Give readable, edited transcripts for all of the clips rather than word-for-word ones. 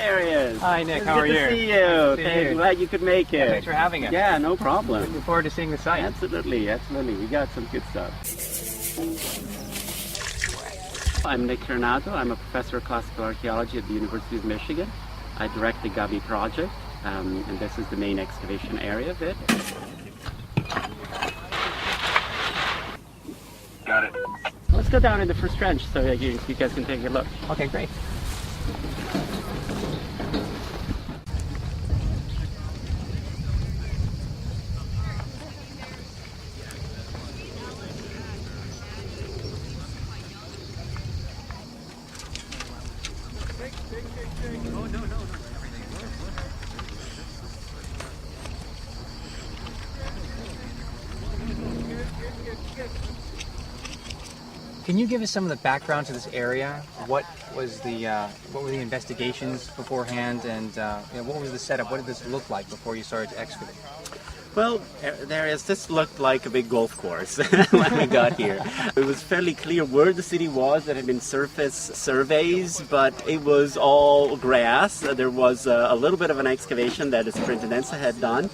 there he is. Hi, Nick. How are you? Good to see you. Good to see Okay, you. glad you could make it. Yeah, thanks for having us. Yeah, no problem. Looking forward to seeing the site. Absolutely, absolutely. We got some good stuff. I'm Nick Tornato. I'm a professor of classical archaeology at the University of Michigan. I direct the Gabii project, and this is the main excavation area of it. Got it. Let's go down in the first trench so you guys can take a look. Okay, great. Can you give us some of the background to this area? What were the investigations beforehand, and what was the setup? What did this look like before you started to excavate? Well, this looked like a big golf course when we got here. It was fairly clear where the city was. There had been surface surveys, but it was all grass. There was a little bit of an excavation that the superintendenza had done.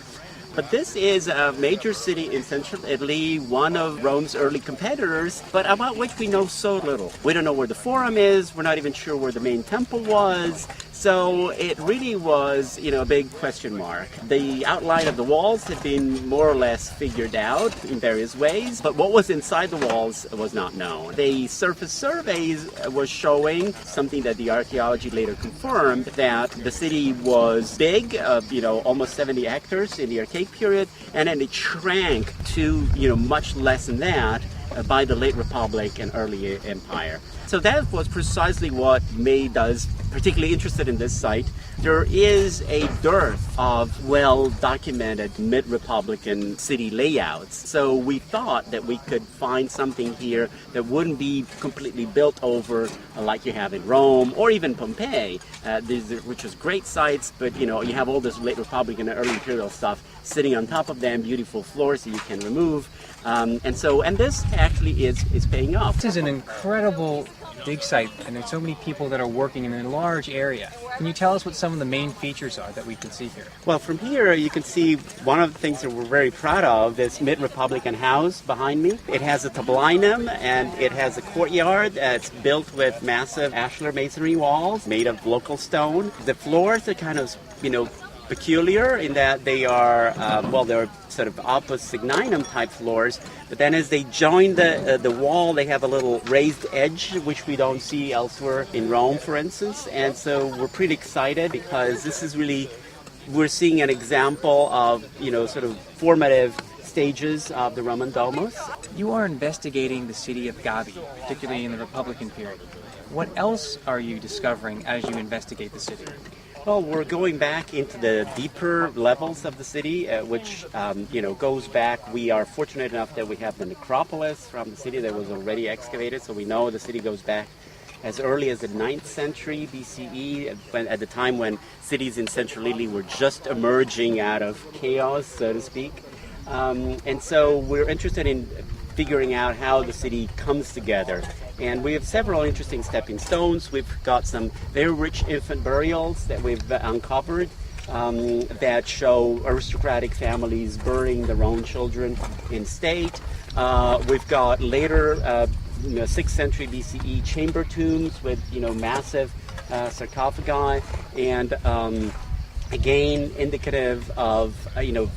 But this is a major city in central Italy, one of Rome's early competitors, but about which we know so little. We don't know where the Forum is, we're not even sure where the main temple was, so it really was, a big question mark. The outline of the walls had been more or less figured out in various ways, but what was inside the walls was not known. The surface surveys was showing something that the archaeology later confirmed, that the city was big, almost 70 hectares in the archaic period, and then it shrank to much less than that by the late Republic and early Empire. So that was precisely what made us particularly interested in this site. There is a dearth of well-documented mid-Republican city layouts. So we thought that we could find something here that wouldn't be completely built over like you have in Rome or even Pompeii, which is great sites, but you have all this late Republican and early imperial stuff sitting on top of them, beautiful floors that you can remove. And this actually is paying off. This is an incredible dig site, and there's so many people that are working in a large area. Can you tell us what some of the main features are that we can see here? Well, from here you can see one of the things that we're very proud of, this mid-Republican house behind me. It has a tablinum and it has a courtyard that's built with massive ashlar masonry walls made of local stone. The floors are kind of, peculiar in that they are, they're sort of opus signinum type floors, but then as they join the wall, they have a little raised edge, which we don't see elsewhere in Rome, for instance. And so we're pretty excited because this is really, we're seeing an example of, sort of formative stages of the Roman domus. You are investigating the city of Gabii, particularly in the Republican period. What else are you discovering as you investigate the city? Well, we're going back into the deeper levels of the city, which, goes back. We are fortunate enough that we have the necropolis from the city that was already excavated, so we know the city goes back as early as the 9th century BCE, at the time when cities in central Italy were just emerging out of chaos, so to speak. And so we're interested in figuring out how the city comes together. And we have several interesting stepping stones. We've got some very rich infant burials that we've uncovered that show aristocratic families burying their own children in state. We've got later 6th century BCE chamber tombs with massive sarcophagi, and again indicative of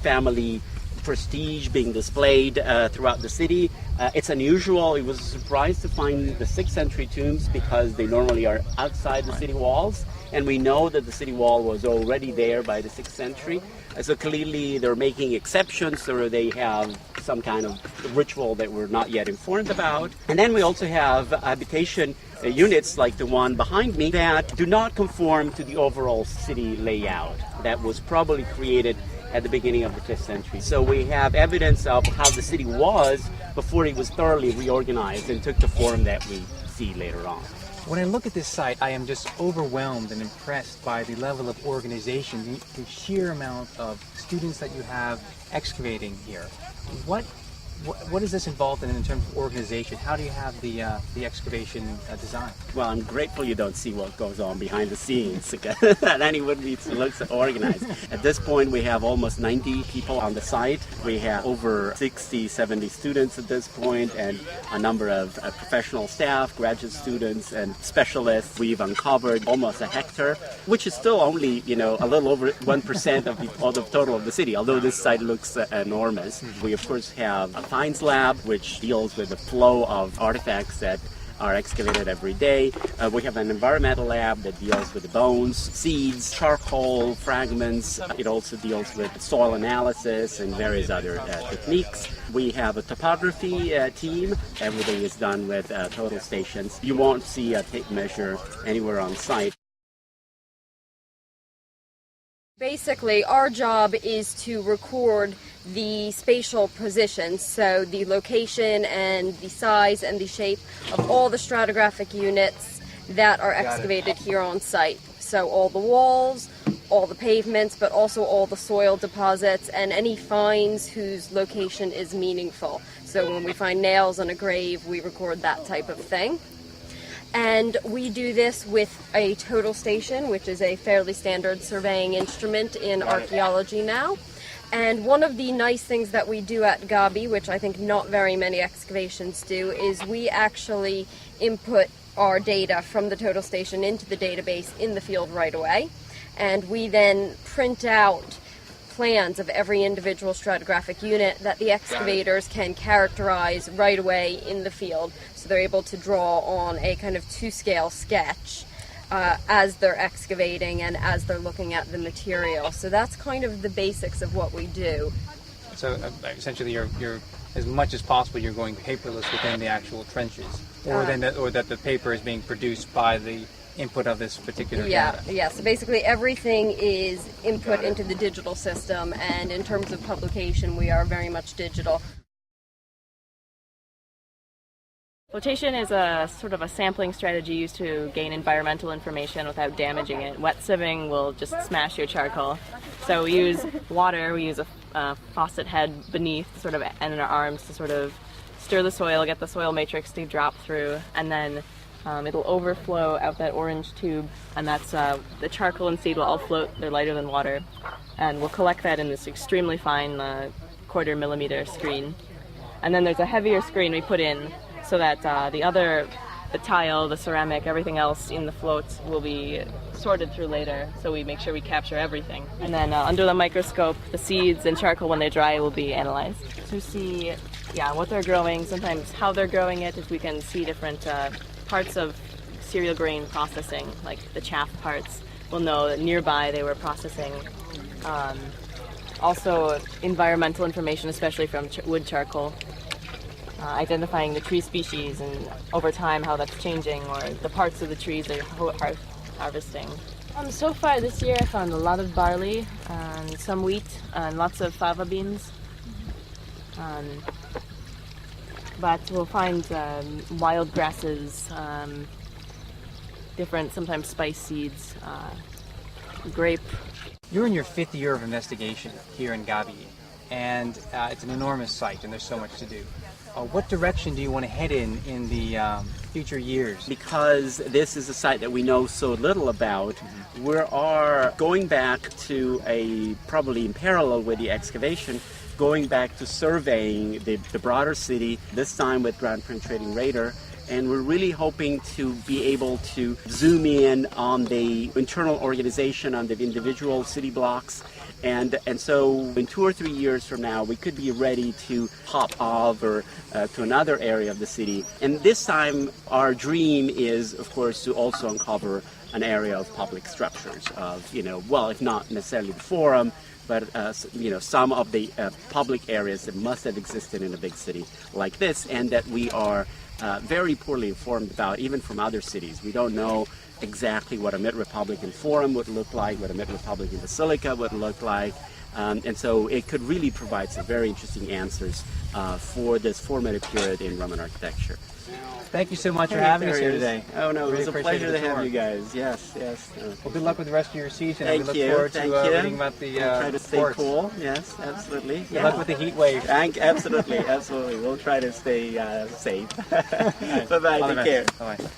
family prestige being displayed throughout the city. It's unusual. It was a surprise to find the 6th century tombs because they normally are outside the city walls, and we know that the city wall was already there by the 6th century. So clearly they're making exceptions, or they have some kind of ritual that we're not yet informed about. And then we also have habitation units like the one behind me that do not conform to the overall city layout that was probably created at the beginning of the 5th century. So we have evidence of how the city was before it was thoroughly reorganized and took the form that we see later on. When I look at this site, I am just overwhelmed and impressed by the level of organization, the sheer amount of students that you have excavating here. What what is this involved in terms of organization? How do you have the excavation designed? Well, I'm grateful you don't see what goes on behind the scenes. Then it would be looks organized. At this point, we have almost 90 people on the site. We have over 60, 70 students at this point, and a number of professional staff, graduate students, and specialists. We've uncovered almost a hectare, which is still only, a little over 1% of the total of the city, although this site looks enormous. We, of course, have a finds lab, which deals with the flow of artifacts that are excavated every day. We have an environmental lab that deals with the bones, seeds, charcoal, fragments. It also deals with soil analysis and various other techniques. We have a topography team. Everything is done with total stations. You won't see a tape measure anywhere on site. Basically, our job is to record the spatial positions, so the location and the size and the shape of all the stratigraphic units that are excavated here on site. So all the walls, all the pavements, but also all the soil deposits and any finds whose location is meaningful. So when we find nails on a grave, we record that type of thing. And we do this with a total station, which is a fairly standard surveying instrument in archaeology now. And one of the nice things that we do at Gabii, which I think not very many excavations do, is we actually input our data from the total station into the database in the field right away. And we then print out plans of every individual stratigraphic unit that the excavators can characterize right away in the field. So they're able to draw on a kind of two-scale sketch as they're excavating and as they're looking at the material. So that's kind of the basics of what we do. So essentially, you're as much as possible you're going paperless within the actual trenches, or that the paper is being produced by the input of this particular data. Yeah. So basically everything is input into the digital system, and in terms of publication, we are very much digital. Flotation is a sort of a sampling strategy used to gain environmental information without damaging it. Wet sieving will just smash your charcoal. So we use water, we use a faucet head beneath sort of and in our arms to sort of stir the soil, get the soil matrix to drop through, and then it'll overflow out that orange tube, and that's the charcoal and seed will all float. They're lighter than water, and we'll collect that in this extremely fine 1/4 millimeter screen. And then there's a heavier screen we put in so that the tile, the ceramic, everything else in the floats will be sorted through later. So we make sure we capture everything. And then under the microscope, the seeds and charcoal, when they dry, will be analyzed to see, what they're growing. Sometimes how they're growing it is we can see different parts of cereal grain processing, like the chaff parts. We'll know that nearby they were processing. Also environmental information, especially from wood charcoal. Identifying the tree species and over time how that's changing, or the parts of the trees they're harvesting. So far this year I found a lot of barley and some wheat and lots of fava beans. But we'll find wild grasses, different sometimes spice seeds, grape. You're in your 5th year of investigation here in Gabii, and it's an enormous site and there's so much to do. What direction do you want to head in the future years? Because this is a site that we know so little about, we are going back to probably in parallel with the excavation, going back to surveying the broader city, this time with ground penetrating radar. And we're really hoping to be able to zoom in on the internal organization, on the individual city blocks. And so in 2 or 3 years from now, we could be ready to hop over to another area of the city. And this time, our dream is, of course, to also uncover an area of public structures, of, if not necessarily the Forum, but some of the public areas that must have existed in a big city like this, and that we are very poorly informed about, even from other cities. We don't know exactly what a Mid-Republican Forum would look like, what a Mid-Republican Basilica would look like. And so it could really provide some very interesting answers for this formative period in Roman architecture. Thank you so much for having us here today. Oh no, it Really was a appreciate pleasure the to have tour. you guys. Yes, yes. Well, good luck with the rest of your season. Thank we look you. forward Thank to you. reading about the Try to stay sports. cool. Yes, absolutely. Good luck with the heat wave. Absolutely, absolutely. We'll try to stay safe. Bye bye. All the Take care. best. Bye-bye.